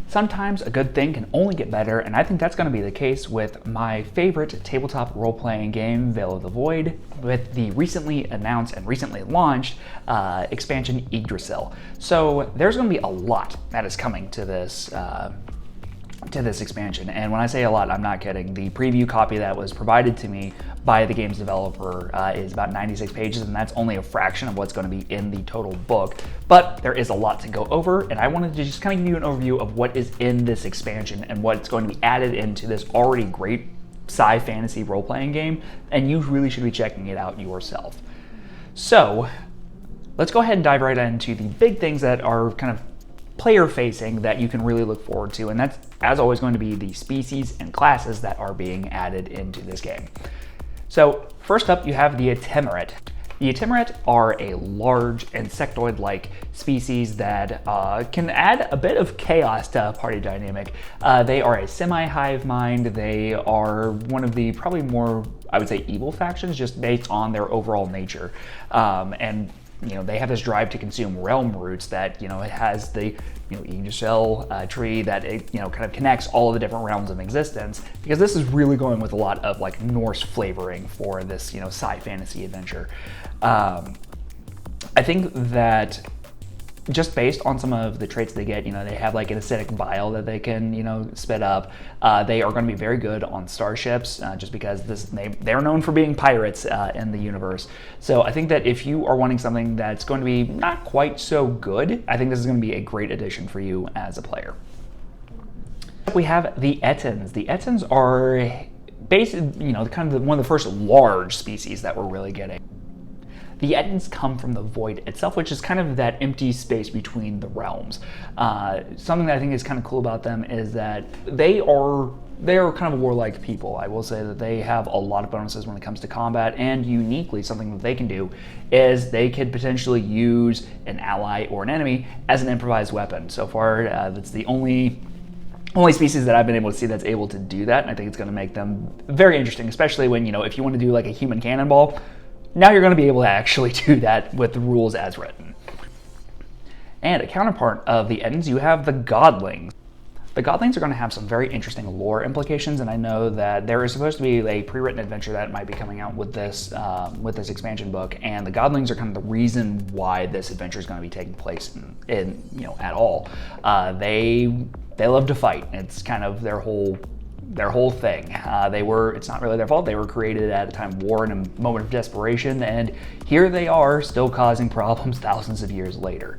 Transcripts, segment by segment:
Sometimes a good thing can only get better, and I think that's going to be the case with my favorite tabletop role-playing game, Veil of the Void, with the recently announced and recently launched expansion Yggdrasil. So there's going to be a lot that is coming to this expansion, and when I say a lot, I'm not kidding. The preview copy that was provided to me by the game's developer is about 96 pages, and that's only a fraction of what's going to be in the total book, but there is a lot to go over, and I wanted to just kind of give you an overview of what is in this expansion and what's going to be added into this already great sci-fantasy role-playing game, and you really should be checking it out yourself. So let's go ahead and dive right into the big things that are kind of player-facing that you can really look forward to, and that's, as always, going to be the species and classes that are being added into this game. So first up, you have the Ephemerate. The Ephemerate are a large insectoid-like species that can add a bit of chaos to a party dynamic. They are a semi-hive mind. They are one of the probably more, I would say, evil factions just based on their overall nature. And they have this drive to consume realm roots that, it has the, Yggdrasil tree that it, kind of connects all of the different realms of existence, because this is really going with a lot of like Norse flavoring for this, sci-fantasy adventure. I think that just based on some of the traits they get, they have like an acidic bile that they can, spit up. They are going to be very good on starships, just because they're known for being pirates in the universe. So I think that if you are wanting something that's going to be not quite so good, I think this is going to be a great addition for you as a player. We have the Ettins. The Ettins are basically, kind of one of the first large species that we're really getting. The Ettins come from the void itself, which is kind of that empty space between the realms. Something that I think is kind of cool about them is that they are kind of a warlike people. I will say that they have a lot of bonuses when it comes to combat, and uniquely something that they can do is they could potentially use an ally or an enemy as an improvised weapon. So far, that's the only species that I've been able to see that's able to do that, and I think it's going to make them very interesting, especially when, if you want to do like a human cannonball, now you're going to be able to actually do that with the rules as written. And a counterpart of the Ettins, you have the Godlings. The Godlings are going to have some very interesting lore implications, and I know that there is supposed to be a pre-written adventure that might be coming out with this expansion book, and the Godlings are kind of the reason why this adventure is going to be taking place in at all. They love to fight. It's kind of their whole thing. It's not really their fault. They were created at a time of war and a moment of desperation, and here they are still causing problems thousands of years later.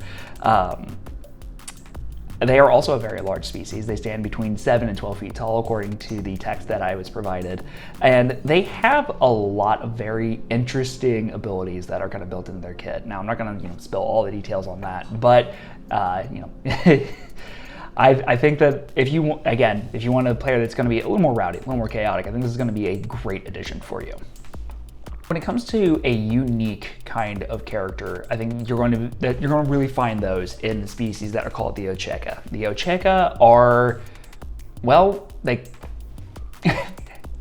They are also a very large species. They stand between 7 and 12 feet tall, according to the text that I was provided. And they have a lot of very interesting abilities that are kind of built into their kit. Now, I'm not going to spill all the details on that, but I think that if you want a player that's going to be a little more rowdy, a little more chaotic, I think this is going to be a great addition for you. When it comes to a unique kind of character, I think you're going to really find those in the species that are called the Ocheka. The Ocheka are, well,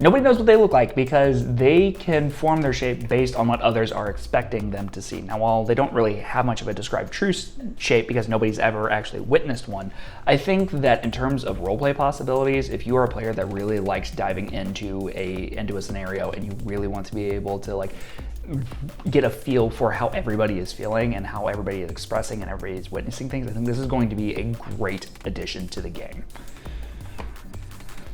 nobody knows what they look like because they can form their shape based on what others are expecting them to see. Now, while they don't really have much of a described true shape because nobody's ever actually witnessed one, I think that in terms of roleplay possibilities, if you are a player that really likes diving into a scenario and you really want to be able to get a feel for how everybody is feeling and how everybody is expressing and everybody is witnessing things, I think this is going to be a great addition to the game.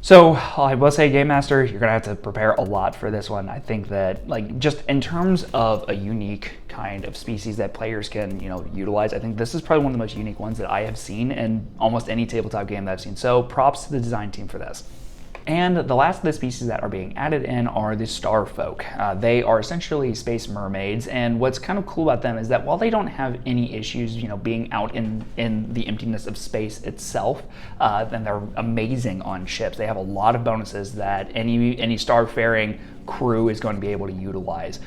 So I will say, Game Master, you're going to have to prepare a lot for this one. I think that, just in terms of a unique kind of species that players can, utilize, I think this is probably one of the most unique ones that I have seen in almost any tabletop game that I've seen. So props to the design team for this. And the last of the species that are being added in are the Starfolk. They are essentially space mermaids, and what's kind of cool about them is that while they don't have any issues, being out in the emptiness of space itself, then they're amazing on ships. They have a lot of bonuses that any starfaring crew is going to be able to utilize.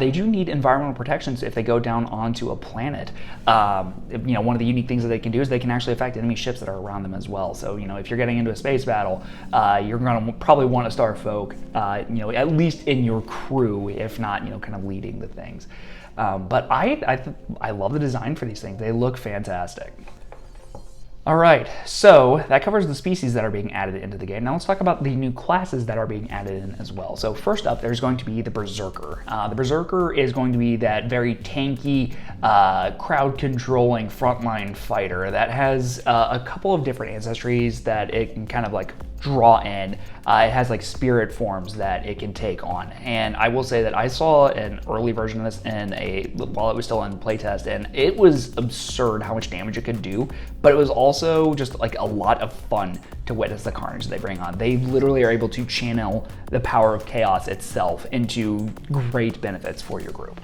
They do need environmental protections if they go down onto a planet. One of the unique things that they can do is they can actually affect enemy ships that are around them as well. So, if you're getting into a space battle, you're going to probably want a Starfolk, at least in your crew, if not, kind of leading the things. But I love the design for these things. They look fantastic. All right, so that covers the species that are being added into the game. Now let's talk about the new classes that are being added in as well. So first up, there's going to be the Berserker. The Berserker is going to be that very tanky, crowd-controlling frontline fighter that has a couple of different ancestries that it can kind of like draw in. It has like spirit forms that it can take on, and I will say that I saw an early version of this while it was still in playtest, and it was absurd how much damage it could do, but it was also just like a lot of fun to witness the carnage they bring on. They literally are able to channel the power of chaos itself into great benefits for your group.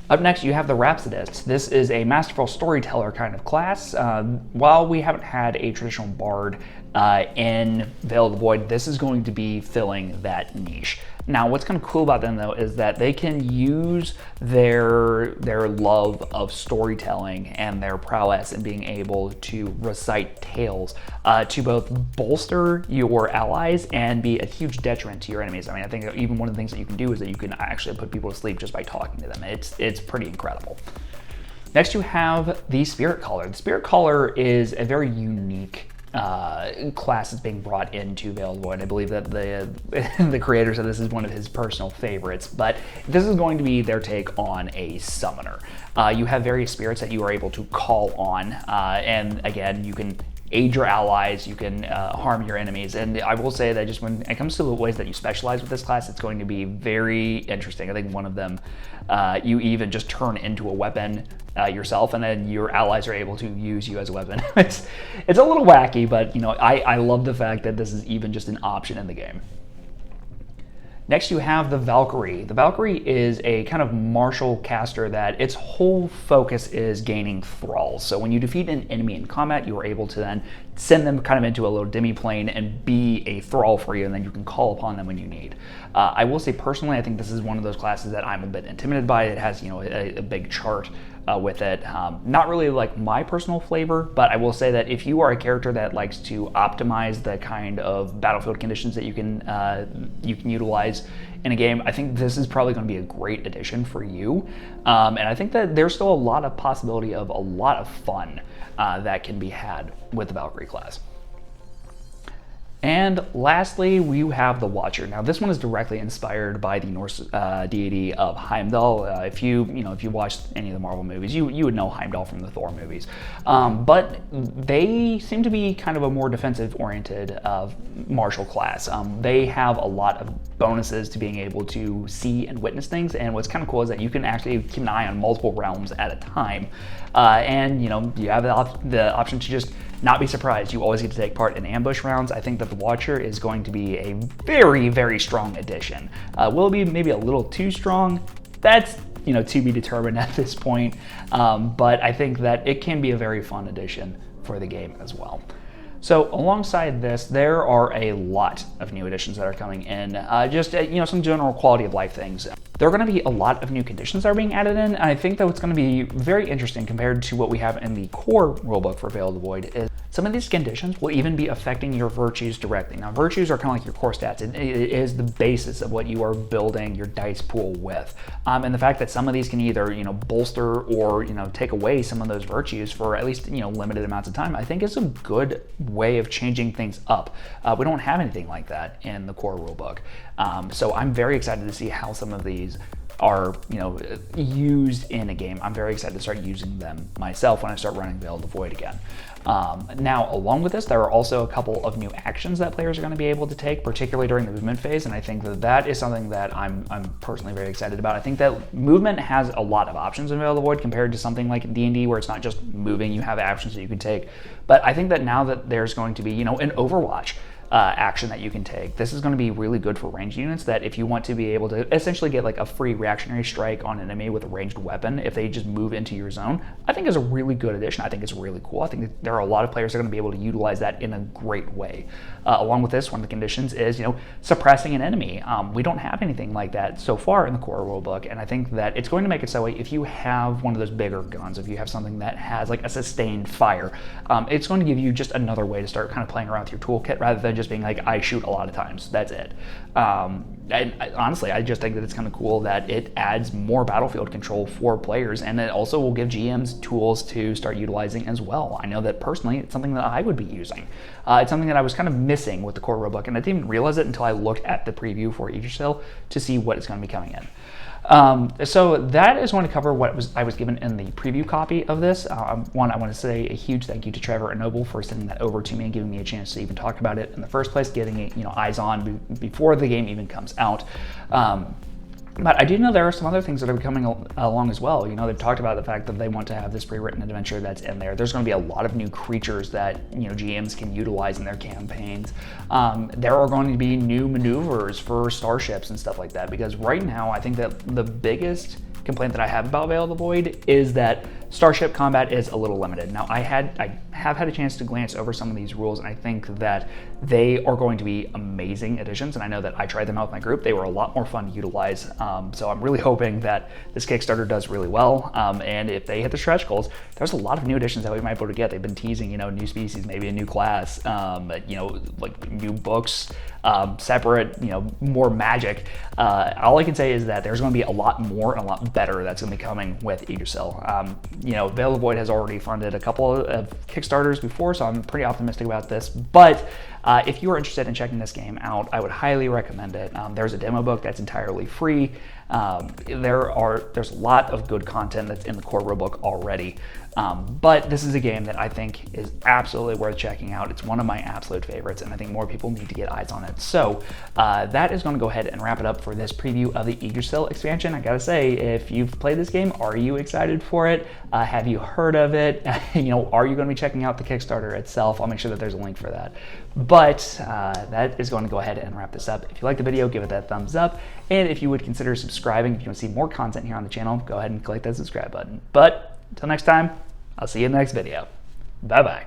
Up next, you have the Rhapsodist. This is a masterful storyteller kind of class. While we haven't had a traditional bard in Veil of the Void, this is going to be filling that niche. Now, what's kind of cool about them, though, is that they can use their love of storytelling and their prowess in being able to recite tales to both bolster your allies and be a huge detriment to your enemies. I mean, I think even one of the things that you can do is that you can actually put people to sleep just by talking to them. It's pretty incredible. Next, you have the Spirit Caller. The Spirit Caller is a very unique class that's being brought into Veil of the Void. I believe that the creator said this is one of his personal favorites, but this is going to be their take on a summoner. You have various spirits that you are able to call on, and again, you can aid your allies, you can harm your enemies, and I will say that just when it comes to the ways that you specialize with this class, it's going to be very interesting. I think one of them, you even just turn into a weapon yourself, and then your allies are able to use you as a weapon. It's a little wacky, but you know, I love the fact that this is even just an option in the game. Next, you have the Valkyrie. The Valkyrie is a kind of martial caster that its whole focus is gaining thralls. So when you defeat an enemy in combat, you are able to then send them kind of into a little demi-plane and be a thrall for you, and then you can call upon them when you need. I will say personally, I think this is one of those classes that I'm a bit intimidated by. It has, you know, a big chart with it. Not really like my personal flavor, but I will say that if you are a character that likes to optimize the kind of battlefield conditions that you can utilize in a game, I think this is probably going to be a great addition for you. And I think that there's still a lot of possibility of a lot of fun that can be had with the Valkyrie class. And lastly, we have the Watcher. Now, this one is directly inspired by the Norse deity of Heimdall. If you watched any of the Marvel movies, you would know Heimdall from the Thor movies. But they seem to be kind of a more defensive-oriented martial class. They have a lot of bonuses to being able to see and witness things. And what's kind of cool is that you can actually keep an eye on multiple realms at a time. And you know, you have the option to just not be surprised. You always get to take part in ambush rounds. I think that the Watcher is going to be a very, very strong addition. Will it be maybe a little too strong? That's, you know, to be determined at this point. But I think that it can be a very fun addition for the game as well. So alongside this, there are a lot of new additions that are coming in. Some general quality of life things. There are going to be a lot of new conditions that are being added in, and I think that what's going to be very interesting compared to what we have in the core rulebook for Veil of the Void is some of these conditions will even be affecting your virtues directly. Now, virtues are kind of like your core stats. It is the basis of what you are building your dice pool with. And the fact that some of these can either, you know, bolster or, you know, take away some of those virtues for at least, you know, limited amounts of time, I think is a good way of changing things up. We don't have anything like that in the core rulebook. So I'm very excited to see how some of these are, you know, used in a game. I'm very excited to start using them myself when I start running Veil of the Void again. Now, along with this, there are also a couple of new actions that players are going to be able to take, particularly during the movement phase, and I think that that is something that I'm personally very excited about. I think that movement has a lot of options in Veil of the Void compared to something like D&D, where it's not just moving, you have actions that you can take. But I think that now that there's going to be, you know, an Overwatch action that you can take. This is going to be really good for ranged units, that if you want to be able to essentially get like a free reactionary strike on an enemy with a ranged weapon, if they just move into your zone, I think is a really good addition. I think it's really cool. I think that there are a lot of players that are going to be able to utilize that in a great way. Along with this, one of the conditions is, you know, suppressing an enemy. We don't have anything like that so far in the core rulebook, and I think that it's going to make it so if you have one of those bigger guns, if you have something that has like a sustained fire, it's going to give you just another way to start kind of playing around with your toolkit rather than just being like, I shoot a lot of times, that's it. honestly, I just think that it's kind of cool that it adds more battlefield control for players, and it also will give GMs tools to start utilizing as well. I know that personally, it's something that I would be using. It's something that I was kind of missing with the core rulebook, and I didn't even realize it until I looked at the preview for Yggdrasil to see what is going to be coming in. So that is going to cover what I was given in the preview copy of this. One, I want to say a huge thank you to Trevor and Noble for sending that over to me and giving me a chance to even talk about it in the first place, getting it, eyes on before the game even comes out. But I do know there are some other things that are coming along as well. They've talked about the fact that they want to have this pre-written adventure that's in there. There's going to be a lot of new creatures that GMs can utilize in their campaigns. There are going to be new maneuvers for starships and stuff like that, because right now I think that the biggest complaint that I have about Veil of the Void is that starship combat is a little limited. Now, I have had a chance to glance over some of these rules, and I think that they are going to be amazing additions, and I know that I tried them out with my group. They were a lot more fun to utilize, so I'm really hoping that this Kickstarter does really well, and if they hit the stretch goals, there's a lot of new additions that we might be able to get. They've been teasing, new species, maybe a new class, like new books, separate, more magic. All I can say is that there's going to be a lot more and a lot better that's going to be coming with Yggdrasil. Veil of the Void has already funded a couple of Kickstarters before, so I'm pretty optimistic about this. But if you are interested in checking this game out, I would highly recommend it. There's a demo book that's entirely free. There's a lot of good content that's in the core rulebook already. But this is a game that I think is absolutely worth checking out. It's one of my absolute favorites, and I think more people need to get eyes on it. So that is going to go ahead and wrap it up for this preview of the Yggdrasil expansion. I gotta say, if you've played this game, are you excited for it? Have you heard of it? Are you going to be checking out the Kickstarter itself? I'll make sure that there's a link for that. But that is going to go ahead and wrap this up. If you like the video, give it that thumbs up. And if you would consider subscribing, if you want to see more content here on the channel, go ahead and click that subscribe button. But until next time, I'll see you in the next video. Bye-bye.